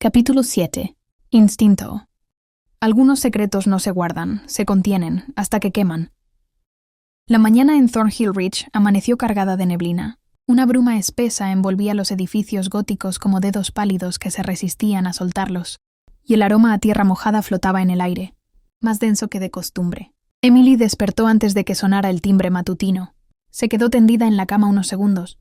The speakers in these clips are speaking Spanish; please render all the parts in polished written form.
Capítulo 7. Instinto. Algunos secretos no se guardan, se contienen, hasta que queman. La mañana en Thornhill Ridge amaneció cargada de neblina. Una bruma espesa envolvía los edificios góticos como dedos pálidos que se resistían a soltarlos, y el aroma a tierra mojada flotaba en el aire, más denso que de costumbre. Emily despertó antes de que sonara el timbre matutino. Se quedó tendida en la cama unos segundos,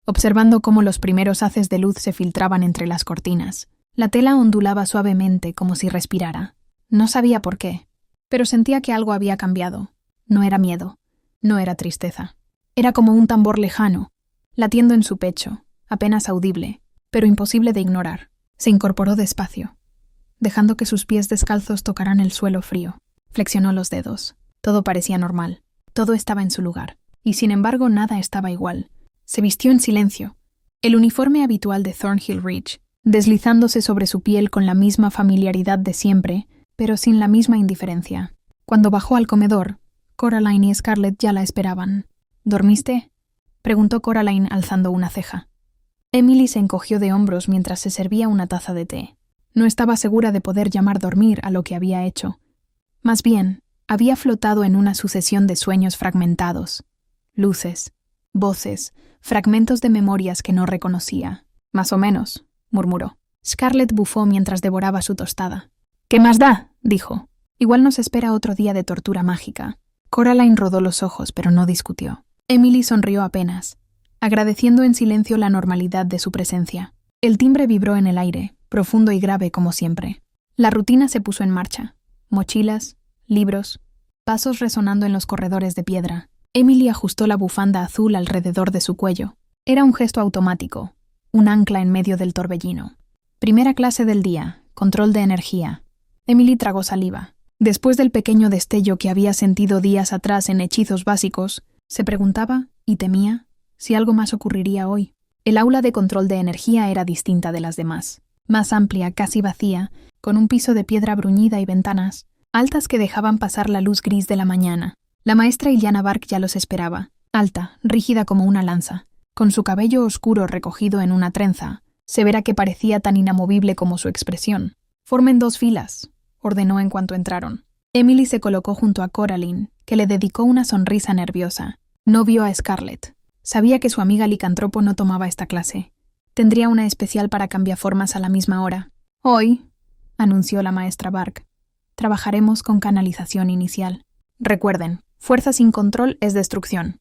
observando cómo los primeros haces de luz se filtraban entre las cortinas. La tela ondulaba suavemente como si respirara. No sabía por qué, pero sentía que algo había cambiado. No era miedo, no era tristeza. Era como un tambor lejano, latiendo en su pecho, apenas audible, pero imposible de ignorar. Se incorporó despacio, dejando que sus pies descalzos tocaran el suelo frío. Flexionó los dedos. Todo parecía normal. Todo estaba en su lugar. Y sin embargo nada estaba igual. Se vistió en silencio. El uniforme habitual de Thornhill Ridge, deslizándose sobre su piel con la misma familiaridad de siempre, pero sin la misma indiferencia. Cuando bajó al comedor, Coraline y Scarlett ya la esperaban. ¿Dormiste?, preguntó Coraline alzando una ceja. Emily se encogió de hombros mientras se servía una taza de té. No estaba segura de poder llamar dormir a lo que había hecho. Más bien, había flotado en una sucesión de sueños fragmentados. Luces, voces, fragmentos de memorias que no reconocía. Más o menos, murmuró. Scarlett bufó mientras devoraba su tostada. «¿Qué más da?», dijo. «Igual nos espera otro día de tortura mágica». Coraline rodó los ojos, pero no discutió. Emily sonrió apenas, agradeciendo en silencio la normalidad de su presencia. El timbre vibró en el aire, profundo y grave como siempre. La rutina se puso en marcha. Mochilas, libros, pasos resonando en los corredores de piedra. Emily ajustó la bufanda azul alrededor de su cuello. Era un gesto automático, un ancla en medio del torbellino. Primera clase del día, control de energía. Emily tragó saliva. Después del pequeño destello que había sentido días atrás en hechizos básicos, se preguntaba, y temía, si algo más ocurriría hoy. El aula de control de energía era distinta de las demás. Más amplia, casi vacía, con un piso de piedra bruñida y ventanas, altas que dejaban pasar la luz gris de la mañana. La maestra Iliana Bark ya los esperaba, alta, rígida como una lanza, con su cabello oscuro recogido en una trenza, severa que parecía tan inamovible como su expresión. «Formen 2 filas», ordenó en cuanto entraron. Emily se colocó junto a Coraline, que le dedicó una sonrisa nerviosa. No vio a Scarlett. Sabía que su amiga licántropo no tomaba esta clase. Tendría una especial para cambiaformas a la misma hora. «Hoy», anunció la maestra Bark, «trabajaremos con canalización inicial. Recuerden, fuerza sin control es destrucción.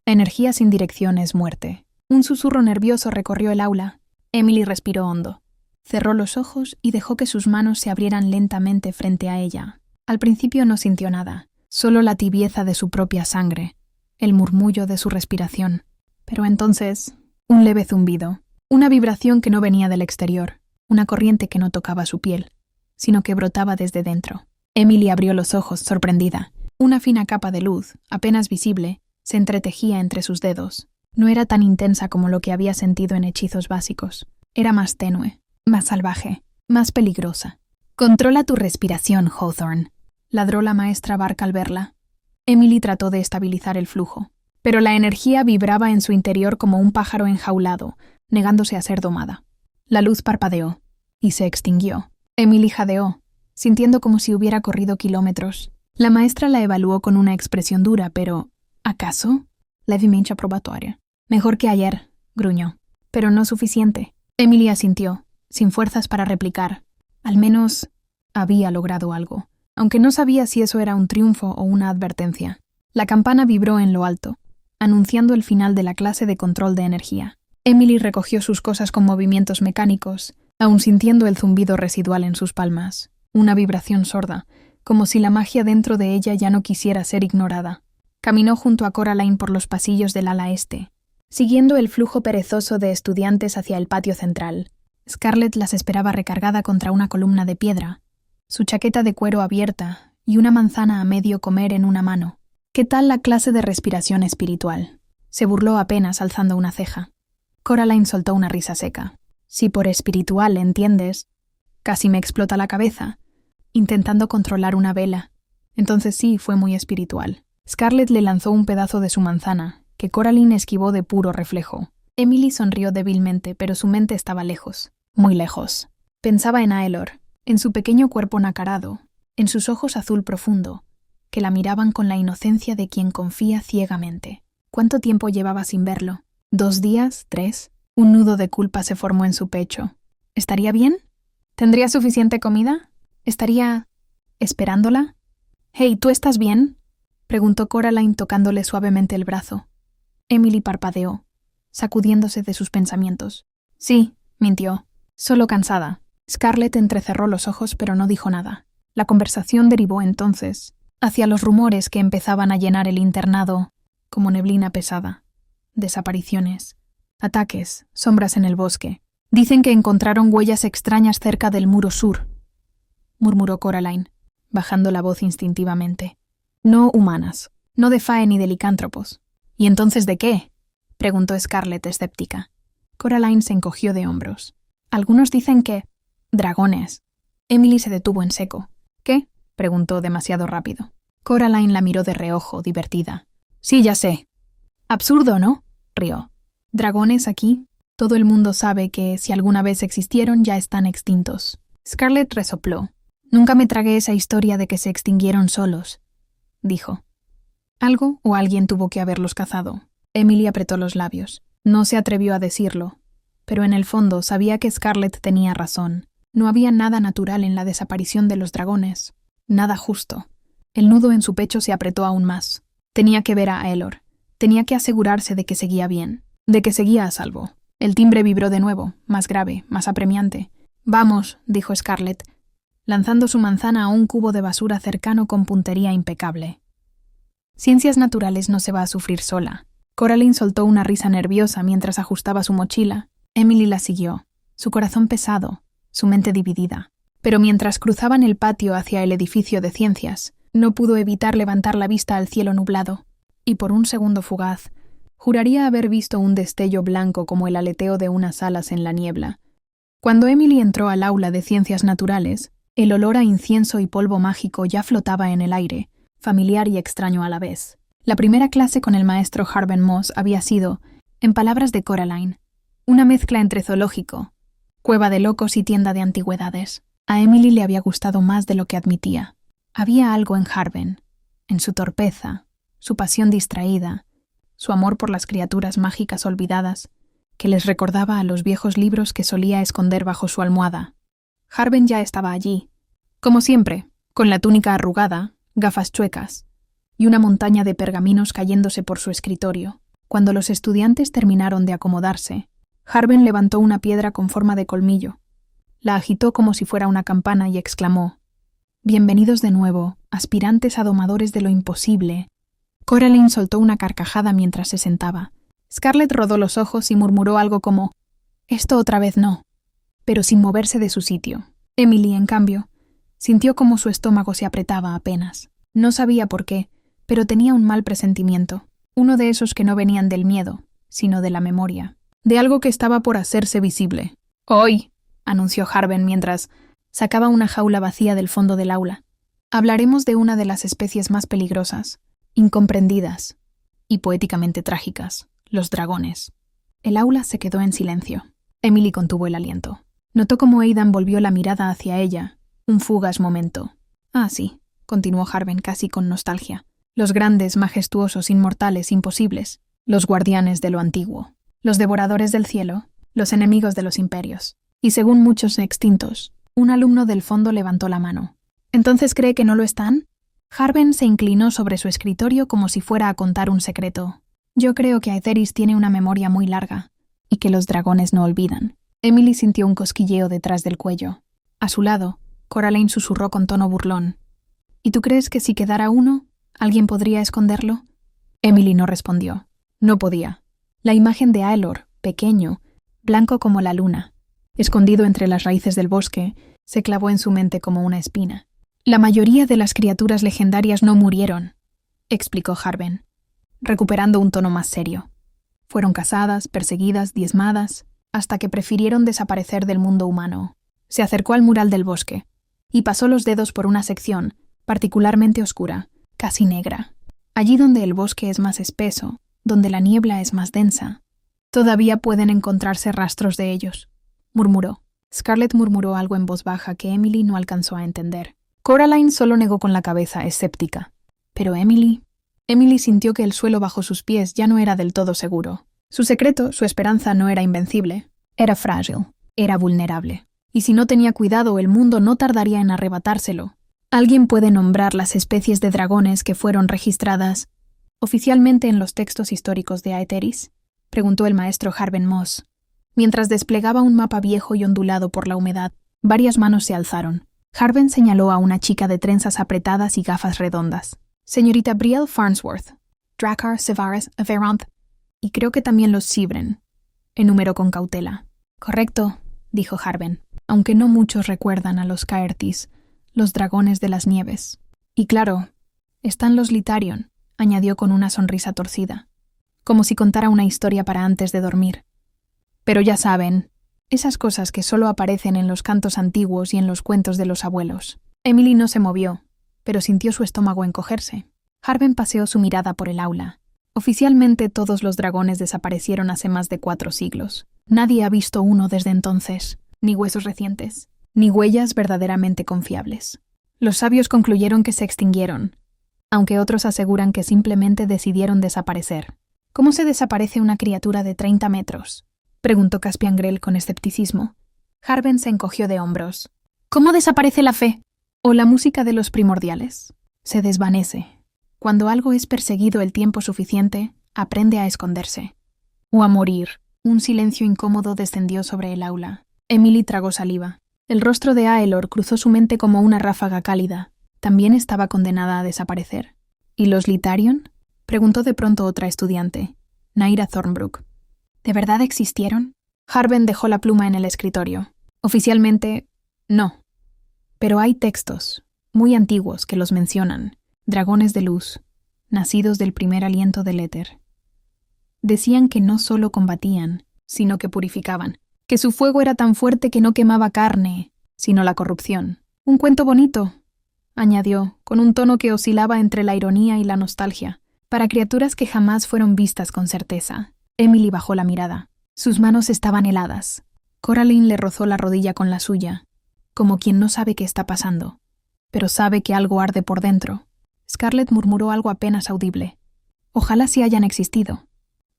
Energía sin dirección es muerte». Un susurro nervioso recorrió el aula. Emily respiró hondo. Cerró los ojos y dejó que sus manos se abrieran lentamente frente a ella. Al principio no sintió nada, solo la tibieza de su propia sangre, el murmullo de su respiración. Pero entonces, un leve zumbido, una vibración que no venía del exterior, una corriente que no tocaba su piel, sino que brotaba desde dentro. Emily abrió los ojos, sorprendida. Una fina capa de luz, apenas visible, se entretejía entre sus dedos. No era tan intensa como lo que había sentido en hechizos básicos. Era más tenue, más salvaje, más peligrosa. «Controla tu respiración, Hawthorne», ladró la maestra Bark al verla. Emily trató de estabilizar el flujo, pero la energía vibraba en su interior como un pájaro enjaulado, negándose a ser domada. La luz parpadeó y se extinguió. Emily jadeó, sintiendo como si hubiera corrido kilómetros. La maestra la evaluó con una expresión dura, pero ¿acaso? Levemente aprobatoria. «Mejor que ayer», gruñó, «pero no suficiente». Emily asintió, sin fuerzas para replicar. Al menos había logrado algo, aunque no sabía si eso era un triunfo o una advertencia. La campana vibró en lo alto, anunciando el final de la clase de control de energía. Emily recogió sus cosas con movimientos mecánicos, aun sintiendo el zumbido residual en sus palmas. Una vibración sorda, como si la magia dentro de ella ya no quisiera ser ignorada. Caminó junto a Coraline por los pasillos del ala este, siguiendo el flujo perezoso de estudiantes hacia el patio central. Scarlett las esperaba recargada contra una columna de piedra, su chaqueta de cuero abierta y una manzana a medio comer en una mano. «¿Qué tal la clase de respiración espiritual?», se burló apenas alzando una ceja. Coraline soltó una risa seca. «Si por espiritual entiendes». Casi me explota la cabeza, intentando controlar una vela. Entonces sí, fue muy espiritual. Scarlett le lanzó un pedazo de su manzana, que Coraline esquivó de puro reflejo. Emily sonrió débilmente, pero su mente estaba lejos, muy lejos. Pensaba en Aelor, en su pequeño cuerpo nacarado, en sus ojos azul profundo, que la miraban con la inocencia de quien confía ciegamente. ¿Cuánto tiempo llevaba sin verlo? ¿2 días? ¿3? Un nudo de culpa se formó en su pecho. ¿Estaría bien? ¿Tendría suficiente comida? ¿Estaría esperándola? «Hey, ¿tú estás bien?», preguntó Coraline tocándole suavemente el brazo. Emily parpadeó, sacudiéndose de sus pensamientos. «Sí», mintió, «solo cansada». Scarlett entrecerró los ojos pero no dijo nada. La conversación derivó entonces hacia los rumores que empezaban a llenar el internado como neblina pesada. Desapariciones, ataques, sombras en el bosque. «Dicen que encontraron huellas extrañas cerca del muro sur», murmuró Coraline, bajando la voz instintivamente. «No humanas, no de Fae ni de licántropos». «¿Y entonces de qué?», preguntó Scarlett escéptica. Coraline se encogió de hombros. «Algunos dicen que... dragones». Emily se detuvo en seco. «¿Qué?», preguntó demasiado rápido. Coraline la miró de reojo, divertida. «Sí, ya sé». «Absurdo, ¿no?», rió. «¿Dragones aquí? Todo el mundo sabe que, si alguna vez existieron, ya están extintos». Scarlett resopló. «Nunca me tragué esa historia de que se extinguieron solos», dijo. «Algo o alguien tuvo que haberlos cazado». Emily apretó los labios. No se atrevió a decirlo, pero en el fondo sabía que Scarlett tenía razón. No había nada natural en la desaparición de los dragones. Nada justo. El nudo en su pecho se apretó aún más. Tenía que ver a Aelor. Tenía que asegurarse de que seguía bien, de que seguía a salvo. El timbre vibró de nuevo, más grave, más apremiante. «Vamos», dijo Scarlett, lanzando su manzana a un cubo de basura cercano con puntería impecable. Ciencias naturales no se va a sufrir sola. Coraline soltó una risa nerviosa mientras ajustaba su mochila. Emily la siguió, su corazón pesado, su mente dividida. Pero mientras cruzaban el patio hacia el edificio de ciencias, no pudo evitar levantar la vista al cielo nublado, y por un segundo fugaz, juraría haber visto un destello blanco como el aleteo de unas alas en la niebla. Cuando Emily entró al aula de ciencias naturales, el olor a incienso y polvo mágico ya flotaba en el aire, familiar y extraño a la vez. La primera clase con el maestro Harben Moss había sido, en palabras de Coraline, una mezcla entre zoológico, cueva de locos y tienda de antigüedades. A Emily le había gustado más de lo que admitía. Había algo en Harben, en su torpeza, su pasión distraída, su amor por las criaturas mágicas olvidadas, que les recordaba a los viejos libros que solía esconder bajo su almohada. Harben ya estaba allí, como siempre, con la túnica arrugada, gafas chuecas, y una montaña de pergaminos cayéndose por su escritorio. Cuando los estudiantes terminaron de acomodarse, Harben levantó una piedra con forma de colmillo, la agitó como si fuera una campana y exclamó: «Bienvenidos de nuevo, aspirantes a domadores de lo imposible». Coraline soltó una carcajada mientras se sentaba. Scarlett rodó los ojos y murmuró algo como: «Esto otra vez no», pero sin moverse de su sitio. Emily, en cambio, sintió como su estómago se apretaba apenas. No sabía por qué, pero tenía un mal presentimiento, uno de esos que no venían del miedo, sino de la memoria, de algo que estaba por hacerse visible. «Hoy», anunció Harben mientras sacaba una jaula vacía del fondo del aula, «hablaremos de una de las especies más peligrosas, incomprendidas y poéticamente trágicas, los dragones». El aula se quedó en silencio. Emily contuvo el aliento. Notó cómo Aidan volvió la mirada hacia ella, un fugaz momento. «Ah, sí», continuó Harben casi con nostalgia. «Los grandes, majestuosos, inmortales, imposibles, los guardianes de lo antiguo, los devoradores del cielo, los enemigos de los imperios. Y según muchos extintos». Un alumno del fondo levantó la mano. «¿Entonces cree que no lo están?». Harben se inclinó sobre su escritorio como si fuera a contar un secreto. «Yo creo que Aetheris tiene una memoria muy larga, y que los dragones no olvidan». Emily sintió un cosquilleo detrás del cuello. A su lado, Coraline susurró con tono burlón: «¿Y tú crees que si quedara uno, alguien podría esconderlo?». Emily no respondió. No podía. La imagen de Aelor, pequeño, blanco como la luna, escondido entre las raíces del bosque, se clavó en su mente como una espina. «La mayoría de las criaturas legendarias no murieron», explicó Harben, recuperando un tono más serio. «Fueron cazadas, perseguidas, diezmadas, hasta que prefirieron desaparecer del mundo humano». Se acercó al mural del bosque y pasó los dedos por una sección particularmente oscura, casi negra. Allí donde el bosque es más espeso, donde la niebla es más densa, todavía pueden encontrarse rastros de ellos, murmuró. Scarlett murmuró algo en voz baja que Emily no alcanzó a entender. Coraline solo negó con la cabeza, escéptica. Pero Emily sintió que el suelo bajo sus pies ya no era del todo seguro. Su secreto, su esperanza, no era invencible. Era frágil, era vulnerable. Y si no tenía cuidado, el mundo no tardaría en arrebatárselo. ¿Alguien puede nombrar las especies de dragones que fueron registradas oficialmente en los textos históricos de Aetheris? Preguntó el maestro Harben Moss. Mientras desplegaba un mapa viejo y ondulado por la humedad, varias manos se alzaron. Harben señaló a una chica de trenzas apretadas y gafas redondas. Señorita Brielle Farnsworth, Drakkar, Sevaris, Averanth, y creo que también los Sibren. Enumeró con cautela. Correcto, dijo Harben, aunque no muchos recuerdan a los Caertis, los dragones de las nieves. Y claro, están los Litarion, añadió con una sonrisa torcida, como si contara una historia para antes de dormir. Pero ya saben, esas cosas que solo aparecen en los cantos antiguos y en los cuentos de los abuelos. Emily no se movió, pero sintió su estómago encogerse. Harben paseó su mirada por el aula. Oficialmente todos los dragones desaparecieron hace más de 4 siglos. Nadie ha visto uno desde entonces, ni huesos recientes, ni huellas verdaderamente confiables. Los sabios concluyeron que se extinguieron, aunque otros aseguran que simplemente decidieron desaparecer. ¿Cómo se desaparece una criatura de 30 metros? Preguntó Caspian Grell con escepticismo. Harben se encogió de hombros. ¿Cómo desaparece la fe? ¿O la música de los primordiales? Se desvanece. Cuando algo es perseguido el tiempo suficiente, aprende a esconderse. O a morir. Un silencio incómodo descendió sobre el aula. Emily tragó saliva. El rostro de Aelor cruzó su mente como una ráfaga cálida. ¿También estaba condenada a desaparecer? ¿Y los Litarion? Preguntó de pronto otra estudiante, Naira Thornbrook. ¿De verdad existieron? Harben dejó la pluma en el escritorio. Oficialmente, no. Pero hay textos, muy antiguos, que los mencionan. Dragones de luz, nacidos del primer aliento del éter. Decían que no solo combatían, sino que purificaban. Que su fuego era tan fuerte que no quemaba carne, sino la corrupción. Un cuento bonito, añadió, con un tono que oscilaba entre la ironía y la nostalgia, para criaturas que jamás fueron vistas con certeza. Emily bajó la mirada. Sus manos estaban heladas. Coraline le rozó la rodilla con la suya, como quien no sabe qué está pasando, pero sabe que algo arde por dentro. Scarlett murmuró algo apenas audible. Ojalá sí hayan existido.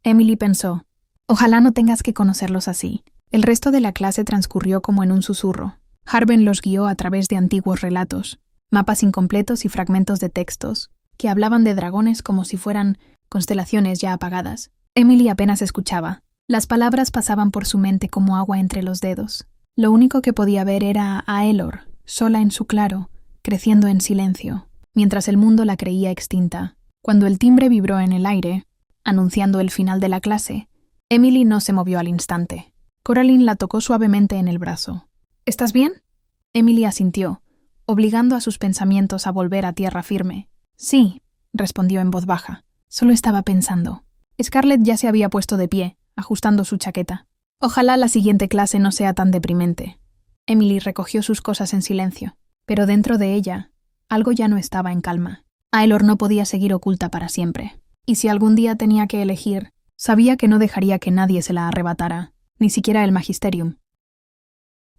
Emily pensó, ojalá no tengas que conocerlos así. El resto de la clase transcurrió como en un susurro. Harben los guió a través de antiguos relatos, mapas incompletos y fragmentos de textos, que hablaban de dragones como si fueran constelaciones ya apagadas. Emily apenas escuchaba. Las palabras pasaban por su mente como agua entre los dedos. Lo único que podía ver era a Aelor, sola en su claro, creciendo en silencio, mientras el mundo la creía extinta. Cuando el timbre vibró en el aire, anunciando el final de la clase, Emily no se movió al instante. Coraline la tocó suavemente en el brazo. ¿Estás bien? Emily asintió, obligando a sus pensamientos a volver a tierra firme. Sí, respondió en voz baja. Solo estaba pensando. Scarlett ya se había puesto de pie, ajustando su chaqueta. Ojalá la siguiente clase no sea tan deprimente. Emily recogió sus cosas en silencio, pero dentro de ella, algo ya no estaba en calma. Aelor no podía seguir oculta para siempre. Y si algún día tenía que elegir, sabía que no dejaría que nadie se la arrebatara, ni siquiera el Magisterium.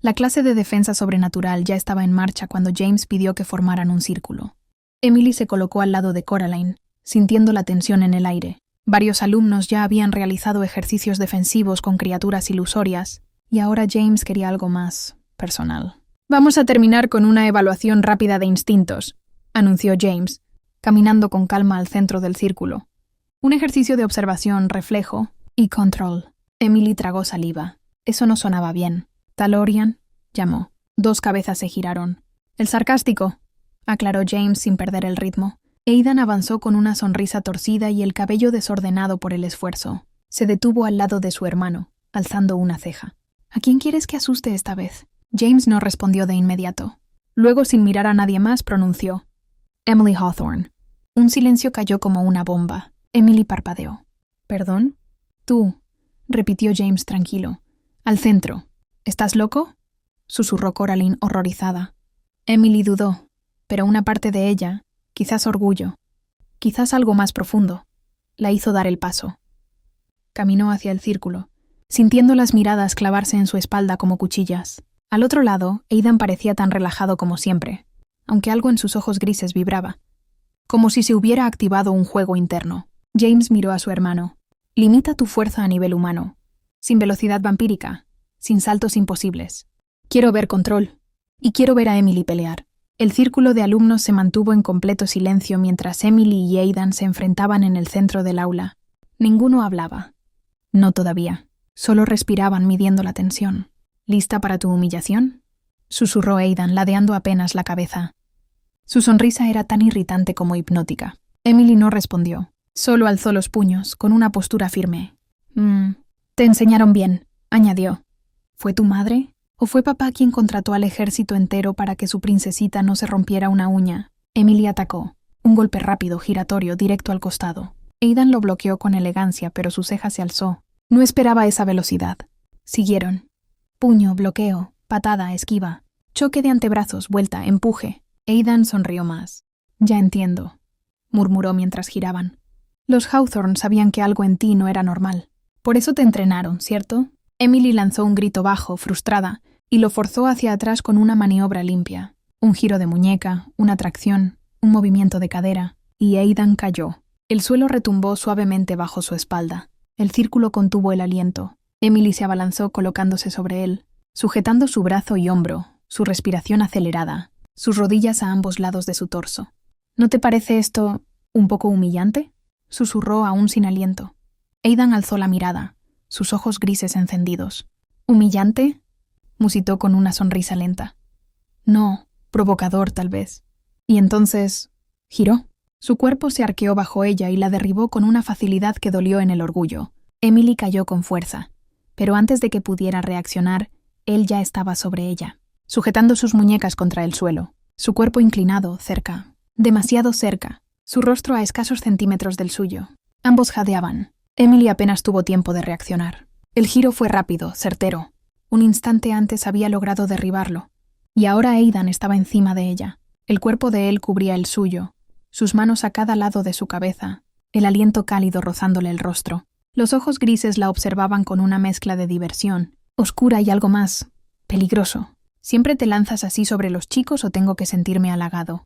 La clase de defensa sobrenatural ya estaba en marcha cuando James pidió que formaran un círculo. Emily se colocó al lado de Coraline, sintiendo la tensión en el aire. Varios alumnos ya habían realizado ejercicios defensivos con criaturas ilusorias, y ahora James quería algo más personal. «Vamos a terminar con una evaluación rápida de instintos», anunció James, caminando con calma al centro del círculo. Un ejercicio de observación, reflejo y control. Emily tragó saliva. Eso no sonaba bien. «Talorian», llamó. 2 cabezas se giraron. «El sarcástico», aclaró James sin perder el ritmo. Aidan avanzó con una sonrisa torcida y el cabello desordenado por el esfuerzo. Se detuvo al lado de su hermano, alzando una ceja. «¿A quién quieres que asuste esta vez?» James no respondió de inmediato. Luego, sin mirar a nadie más, pronunció: «Emily Hawthorne». Un silencio cayó como una bomba. Emily parpadeó. «¿Perdón?» «Tú», repitió James tranquilo. «Al centro». «¿Estás loco?», susurró Coraline horrorizada. Emily dudó, pero una parte de ella, quizás orgullo, quizás algo más profundo, la hizo dar el paso. Caminó hacia el círculo, sintiendo las miradas clavarse en su espalda como cuchillas. Al otro lado, Aidan parecía tan relajado como siempre, aunque algo en sus ojos grises vibraba, como si se hubiera activado un juego interno. James miró a su hermano. Limita tu fuerza a nivel humano, sin velocidad vampírica, sin saltos imposibles. Quiero ver control, y quiero ver a Emily pelear. El círculo de alumnos se mantuvo en completo silencio mientras Emily y Aidan se enfrentaban en el centro del aula. Ninguno hablaba. No todavía. Solo respiraban midiendo la tensión. ¿Lista para tu humillación?, susurró Aidan, ladeando apenas la cabeza. Su sonrisa era tan irritante como hipnótica. Emily no respondió. Solo alzó los puños, con una postura firme. Te enseñaron bien, añadió. ¿Fue tu madre? ¿O fue papá quien contrató al ejército entero para que su princesita no se rompiera una uña? Emily atacó. Un golpe rápido, giratorio, directo al costado. Aidan lo bloqueó con elegancia, pero su ceja se alzó. No esperaba esa velocidad. Siguieron. Puño, bloqueo, patada, esquiva. Choque de antebrazos, vuelta, empuje. Aidan sonrió más. Ya entiendo, murmuró mientras giraban. Los Hawthorne sabían que algo en ti no era normal. Por eso te entrenaron, ¿cierto? Emily lanzó un grito bajo, frustrada, y lo forzó hacia atrás con una maniobra limpia. Un giro de muñeca, una tracción, un movimiento de cadera, y Aidan cayó. El suelo retumbó suavemente bajo su espalda. El círculo contuvo el aliento. Emily se abalanzó colocándose sobre él, sujetando su brazo y hombro, su respiración acelerada, sus rodillas a ambos lados de su torso. ¿No te parece esto un poco humillante?, susurró aún sin aliento. Aidan alzó la mirada, sus ojos grises encendidos. ¿Humillante?, musitó con una sonrisa lenta. No, provocador tal vez. Y entonces giró. Su cuerpo se arqueó bajo ella y la derribó con una facilidad que dolió en el orgullo. Emily cayó con fuerza, pero antes de que pudiera reaccionar, él ya estaba sobre ella, sujetando sus muñecas contra el suelo, su cuerpo inclinado, cerca, demasiado cerca, su rostro a escasos centímetros del suyo. Ambos jadeaban. Emily apenas tuvo tiempo de reaccionar. El giro fue rápido, certero. Un instante antes había logrado derribarlo, y ahora Aidan estaba encima de ella. El cuerpo de él cubría el suyo, sus manos a cada lado de su cabeza, el aliento cálido rozándole el rostro. Los ojos grises la observaban con una mezcla de diversión, oscura y algo más peligroso. ¿Siempre te lanzas así sobre los chicos o tengo que sentirme halagado?,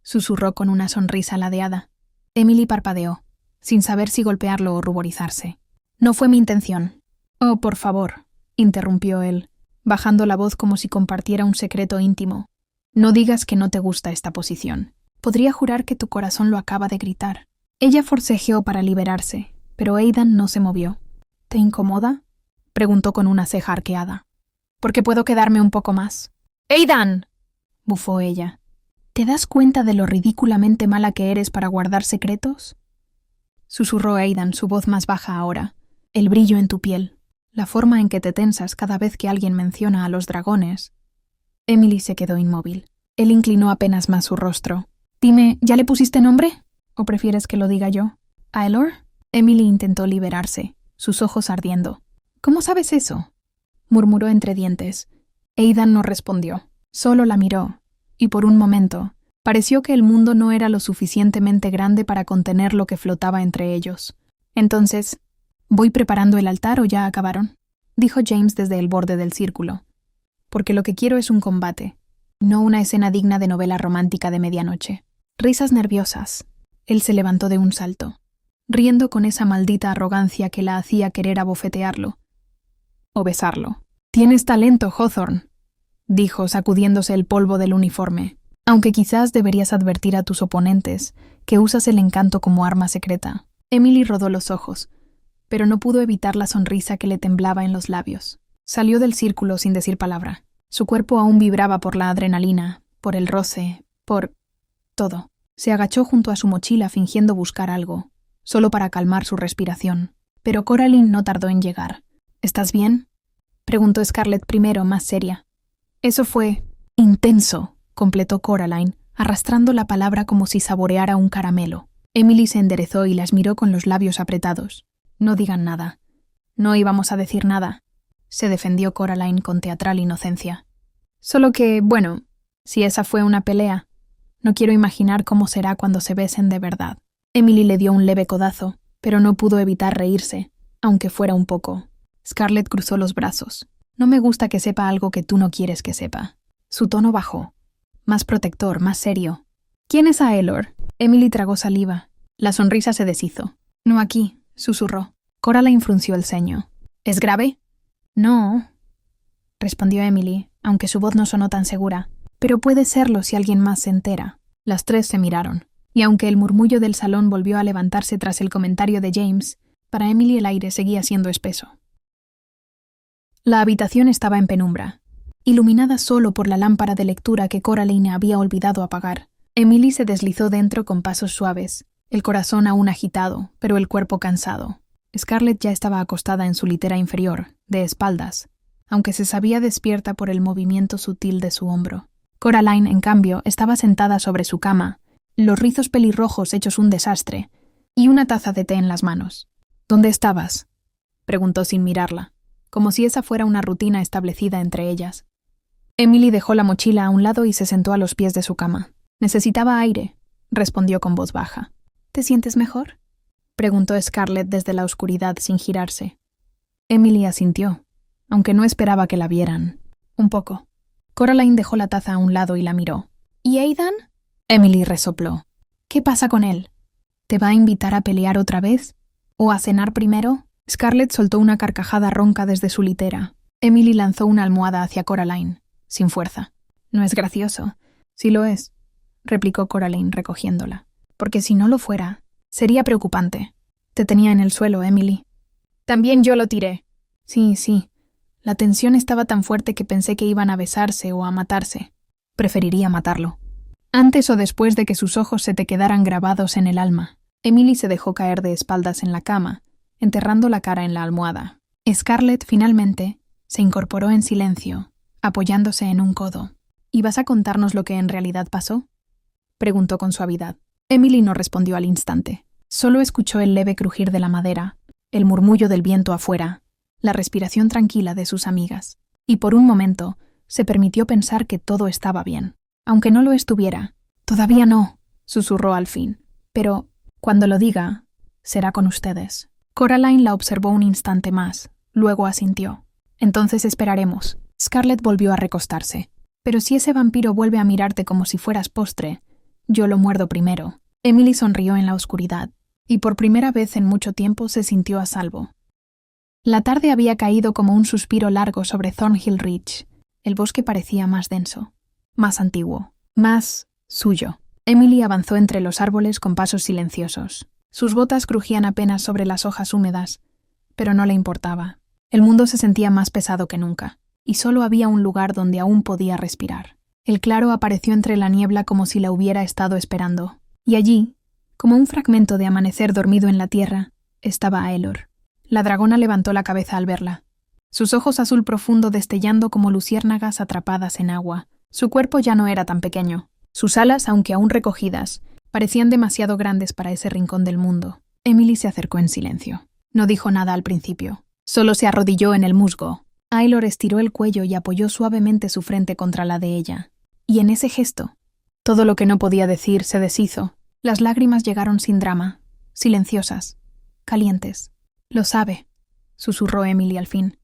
susurró con una sonrisa ladeada. Emily parpadeó, sin saber si golpearlo o ruborizarse. No fue mi intención. Oh, por favor, interrumpió él, bajando la voz como si compartiera un secreto íntimo. No digas que no te gusta esta posición. Podría jurar que tu corazón lo acaba de gritar. Ella forcejeó para liberarse, pero Aidan no se movió. ¿Te incomoda?, preguntó con una ceja arqueada. «Porque puedo quedarme un poco más». «¡Aidan!», bufó ella. «¿Te das cuenta de lo ridículamente mala que eres para guardar secretos?», susurró Aidan, su voz más baja ahora. «El brillo en tu piel, la forma en que te tensas cada vez que alguien menciona a los dragones». Emily se quedó inmóvil. Él inclinó apenas más su rostro. «Dime, ¿ya le pusiste nombre? ¿O prefieres que lo diga yo? ¿Aelor?». Emily intentó liberarse, sus ojos ardiendo. «¿Cómo sabes eso?», murmuró entre dientes. Aidan no respondió, solo la miró, y por un momento pareció que el mundo no era lo suficientemente grande para contener lo que flotaba entre ellos. Entonces, «¿Voy preparando el altar o ya acabaron?», dijo James desde el borde del círculo. «Porque lo que quiero es un combate, no una escena digna de novela romántica de medianoche». Risas nerviosas. Él se levantó de un salto, riendo con esa maldita arrogancia que la hacía querer abofetearlo o besarlo. «Tienes talento, Hawthorne», dijo, sacudiéndose el polvo del uniforme. «Aunque quizás deberías advertir a tus oponentes que usas el encanto como arma secreta». Emily rodó los ojos, pero no pudo evitar la sonrisa que le temblaba en los labios. Salió del círculo sin decir palabra. Su cuerpo aún vibraba por la adrenalina, por el roce, por todo. Se agachó junto a su mochila fingiendo buscar algo, solo para calmar su respiración. Pero Coraline no tardó en llegar. «¿Estás bien?», preguntó Scarlett primero, más seria. «Eso fue intenso», completó Coraline, arrastrando la palabra como si saboreara un caramelo. Emily se enderezó y las miró con los labios apretados. «No digan nada». «No íbamos a decir nada», se defendió Coraline con teatral inocencia. «Solo que, bueno, si esa fue una pelea, no quiero imaginar cómo será cuando se besen de verdad». Emily le dio un leve codazo, pero no pudo evitar reírse, aunque fuera un poco. Scarlett cruzó los brazos. No me gusta que sepa algo que tú no quieres que sepa. Su tono bajó. Más protector, más serio. ¿Quién es Aelor? Emily tragó saliva. La sonrisa se deshizo. No aquí, susurró. Coraline frunció el ceño. ¿Es grave? No, respondió Emily, aunque su voz no sonó tan segura. Pero puede serlo si alguien más se entera. Las tres se miraron. Y aunque el murmullo del salón volvió a levantarse tras el comentario de James, para Emily el aire seguía siendo espeso. La habitación estaba en penumbra, iluminada solo por la lámpara de lectura que Coraline había olvidado apagar. Emily se deslizó dentro con pasos suaves, el corazón aún agitado, pero el cuerpo cansado. Scarlett ya estaba acostada en su litera inferior, de espaldas, aunque se sabía despierta por el movimiento sutil de su hombro. Coraline, en cambio, estaba sentada sobre su cama, los rizos pelirrojos hechos un desastre, y una taza de té en las manos. ¿Dónde estabas?, preguntó sin mirarla, como si esa fuera una rutina establecida entre ellas. Emily dejó la mochila a un lado y se sentó a los pies de su cama. Necesitaba aire, respondió con voz baja. ¿Te sientes mejor?, preguntó Scarlett desde la oscuridad sin girarse. Emily asintió, aunque no esperaba que la vieran. Un poco. Coraline dejó la taza a un lado y la miró. ¿Y Aidan? Emily resopló. ¿Qué pasa con él? ¿Te va a invitar a pelear otra vez? ¿O a cenar primero? Scarlett soltó una carcajada ronca desde su litera. Emily lanzó una almohada hacia Coraline, sin fuerza. No es gracioso. Sí lo es, replicó Coraline recogiéndola. Porque si no lo fuera, sería preocupante. Te tenía en el suelo, Emily. También yo lo tiré. Sí. La tensión estaba tan fuerte que pensé que iban a besarse o a matarse. Preferiría matarlo. Antes o después de que sus ojos se te quedaran grabados en el alma. Emily se dejó caer de espaldas en la cama, enterrando la cara en la almohada. Scarlett, finalmente, se incorporó en silencio, apoyándose en un codo. ¿Y vas a contarnos lo que en realidad pasó?, preguntó con suavidad. Emily no respondió al instante. Solo escuchó el leve crujir de la madera, el murmullo del viento afuera, la respiración tranquila de sus amigas. Y por un momento se permitió pensar que todo estaba bien. Aunque no lo estuviera. Todavía no, susurró al fin. Pero, cuando lo diga, será con ustedes. Coraline la observó un instante más, luego asintió. Entonces esperaremos. Scarlett volvió a recostarse. Pero si ese vampiro vuelve a mirarte como si fueras postre, yo lo muerdo primero. Emily sonrió en la oscuridad, y por primera vez en mucho tiempo se sintió a salvo. La tarde había caído como un suspiro largo sobre Thornhill Ridge. El bosque parecía más denso, más antiguo, más suyo. Emily avanzó entre los árboles con pasos silenciosos. Sus botas crujían apenas sobre las hojas húmedas, pero no le importaba. El mundo se sentía más pesado que nunca, y solo había un lugar donde aún podía respirar. El claro apareció entre la niebla como si la hubiera estado esperando, y allí, como un fragmento de amanecer dormido en la tierra, estaba Aelor. La dragona levantó la cabeza al verla, sus ojos azul profundo destellando como luciérnagas atrapadas en agua. Su cuerpo ya no era tan pequeño. Sus alas, aunque aún recogidas, parecían demasiado grandes para ese rincón del mundo. Emily se acercó en silencio. No dijo nada al principio. Solo se arrodilló en el musgo. Aelor estiró el cuello y apoyó suavemente su frente contra la de ella. Y en ese gesto, todo lo que no podía decir se deshizo. Las lágrimas llegaron sin drama, silenciosas, calientes. Lo sabe, susurró Emily al fin,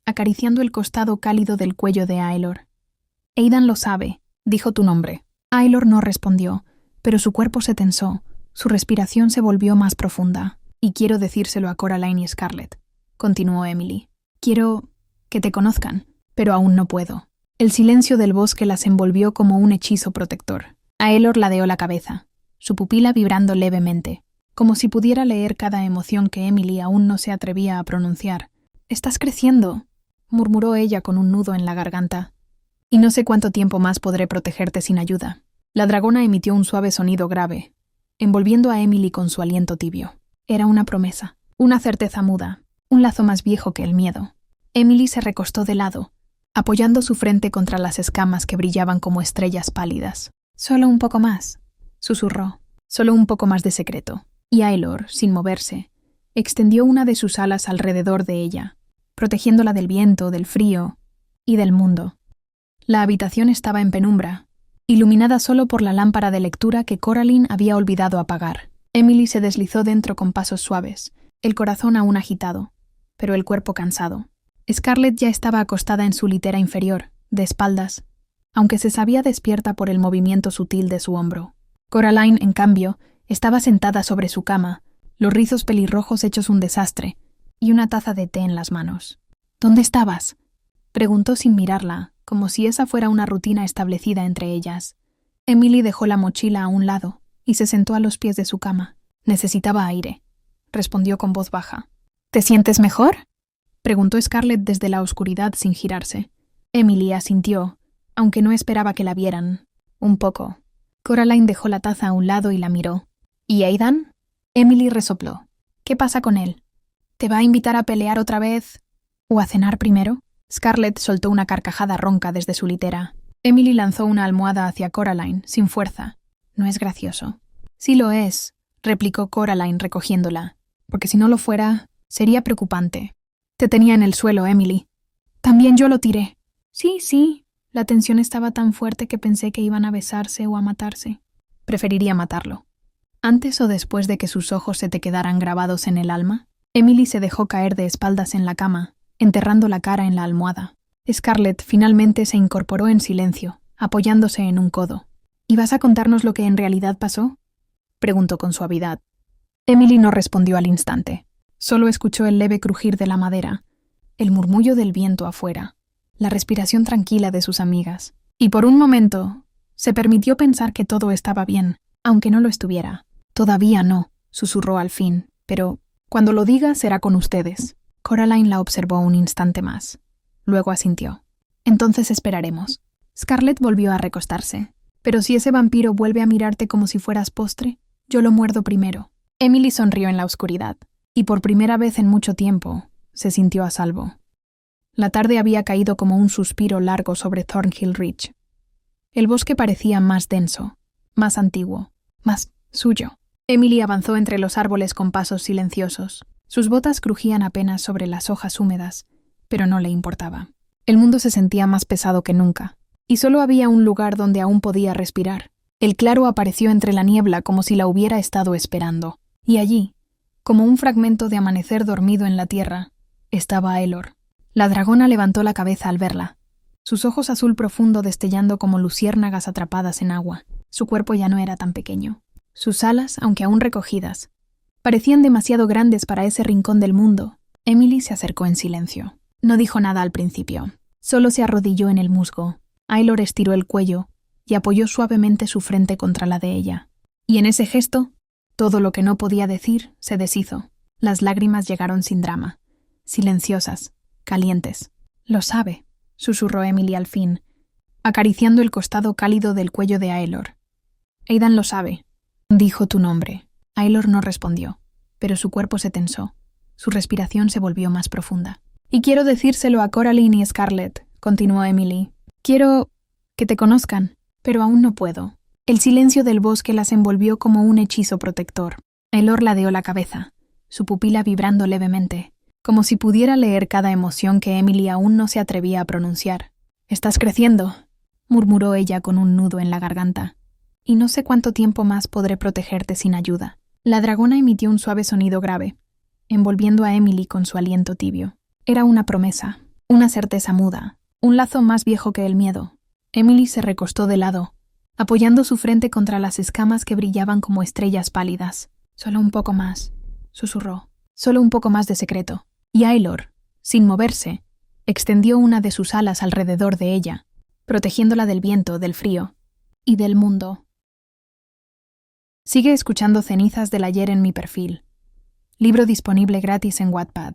acariciando el costado cálido del cuello de Aelor. Aidan lo sabe, dijo tu nombre. Aelor no respondió, pero su cuerpo se tensó, su respiración se volvió más profunda. Y quiero decírselo a Coraline y Scarlett, continuó Emily. Quiero que te conozcan, pero aún no puedo. El silencio del bosque las envolvió como un hechizo protector. Aelor ladeó la cabeza, su pupila vibrando levemente, como si pudiera leer cada emoción que Emily aún no se atrevía a pronunciar. «Estás creciendo», murmuró ella con un nudo en la garganta. «Y no sé cuánto tiempo más podré protegerte sin ayuda». La dragona emitió un suave sonido grave, envolviendo a Emily con su aliento tibio. Era una promesa, una certeza muda, un lazo más viejo que el miedo. Emily se recostó de lado, apoyando su frente contra las escamas que brillaban como estrellas pálidas. «Solo un poco más», susurró. «Solo un poco más de secreto». Y Aelor, sin moverse, extendió una de sus alas alrededor de ella, protegiéndola del viento, del frío y del mundo. La habitación estaba en penumbra, iluminada solo por la lámpara de lectura que Coraline había olvidado apagar. Emily se deslizó dentro con pasos suaves, el corazón aún agitado, pero el cuerpo cansado. Scarlett ya estaba acostada en su litera inferior, de espaldas, aunque se sabía despierta por el movimiento sutil de su hombro. Coraline, en cambio, estaba sentada sobre su cama, los rizos pelirrojos hechos un desastre, y una taza de té en las manos. «¿Dónde estabas?», preguntó sin mirarla, como si esa fuera una rutina establecida entre ellas. Emily dejó la mochila a un lado y se sentó a los pies de su cama. «Necesitaba aire», respondió con voz baja. «¿Te sientes mejor?», preguntó Scarlett desde la oscuridad sin girarse. Emily asintió, aunque no esperaba que la vieran. «Un poco». Coraline dejó la taza a un lado y la miró. «¿Y Aidan?». Emily resopló. «¿Qué pasa con él? ¿Te va a invitar a pelear otra vez? ¿O a cenar primero?». Scarlett soltó una carcajada ronca desde su litera. Emily lanzó una almohada hacia Coraline, sin fuerza. «No es gracioso». «Sí lo es», replicó Coraline recogiéndola. «Porque si no lo fuera, sería preocupante». «Te tenía en el suelo, Emily». «También yo lo tiré». Sí. La tensión estaba tan fuerte que pensé que iban a besarse o a matarse». «Preferiría matarlo». «¿Antes o después de que sus ojos se te quedaran grabados en el alma?». Emily se dejó caer de espaldas en la cama, enterrando la cara en la almohada. Scarlett finalmente se incorporó en silencio, apoyándose en un codo. «¿Y vas a contarnos lo que en realidad pasó?», preguntó con suavidad. Emily no respondió al instante. Solo escuchó el leve crujir de la madera, el murmullo del viento afuera, la respiración tranquila de sus amigas. Y por un momento se permitió pensar que todo estaba bien, aunque no lo estuviera. «Todavía no», susurró al fin, «pero cuando lo diga será con ustedes». Coraline la observó un instante más. Luego asintió. «Entonces esperaremos». Scarlett volvió a recostarse. «Pero si ese vampiro vuelve a mirarte como si fueras postre, yo lo muerdo primero». Emily sonrió en la oscuridad, y por primera vez en mucho tiempo se sintió a salvo. La tarde había caído como un suspiro largo sobre Thornhill Ridge. El bosque parecía más denso, más antiguo, más suyo. Emily avanzó entre los árboles con pasos silenciosos. Sus botas crujían apenas sobre las hojas húmedas, pero no le importaba. El mundo se sentía más pesado que nunca, y solo había un lugar donde aún podía respirar. El claro apareció entre la niebla como si la hubiera estado esperando, y allí, como un fragmento de amanecer dormido en la tierra, estaba Aelor. La dragona levantó la cabeza al verla, sus ojos azul profundo destellando como luciérnagas atrapadas en agua. Su cuerpo ya no era tan pequeño. Sus alas, aunque aún recogidas, parecían demasiado grandes para ese rincón del mundo. Emily se acercó en silencio. No dijo nada al principio. Solo se arrodilló en el musgo. Aelor estiró el cuello y apoyó suavemente su frente contra la de ella. Y en ese gesto, todo lo que no podía decir se deshizo. Las lágrimas llegaron sin drama, silenciosas, calientes. «Lo sabe», susurró Emily al fin, acariciando el costado cálido del cuello de Aelor. «Aidan lo sabe». Dijo tu nombre. Aelor no respondió, pero su cuerpo se tensó. Su respiración se volvió más profunda. «Y quiero decírselo a Coraline y Scarlett», continuó Emily. «Quiero que te conozcan, pero aún no puedo». El silencio del bosque las envolvió como un hechizo protector. Aelor ladeó la cabeza, su pupila vibrando levemente, como si pudiera leer cada emoción que Emily aún no se atrevía a pronunciar. «Estás creciendo», murmuró ella con un nudo en la garganta. «Y no sé cuánto tiempo más podré protegerte sin ayuda». La dragona emitió un suave sonido grave, envolviendo a Emily con su aliento tibio. Era una promesa, una certeza muda, un lazo más viejo que el miedo. Emily se recostó de lado, apoyando su frente contra las escamas que brillaban como estrellas pálidas. «Solo un poco más», susurró. «Solo un poco más de secreto». Y Aelor, sin moverse, extendió una de sus alas alrededor de ella, protegiéndola del viento, del frío y del mundo. Sigue escuchando Cenizas del Ayer en mi perfil. Libro disponible gratis en Wattpad.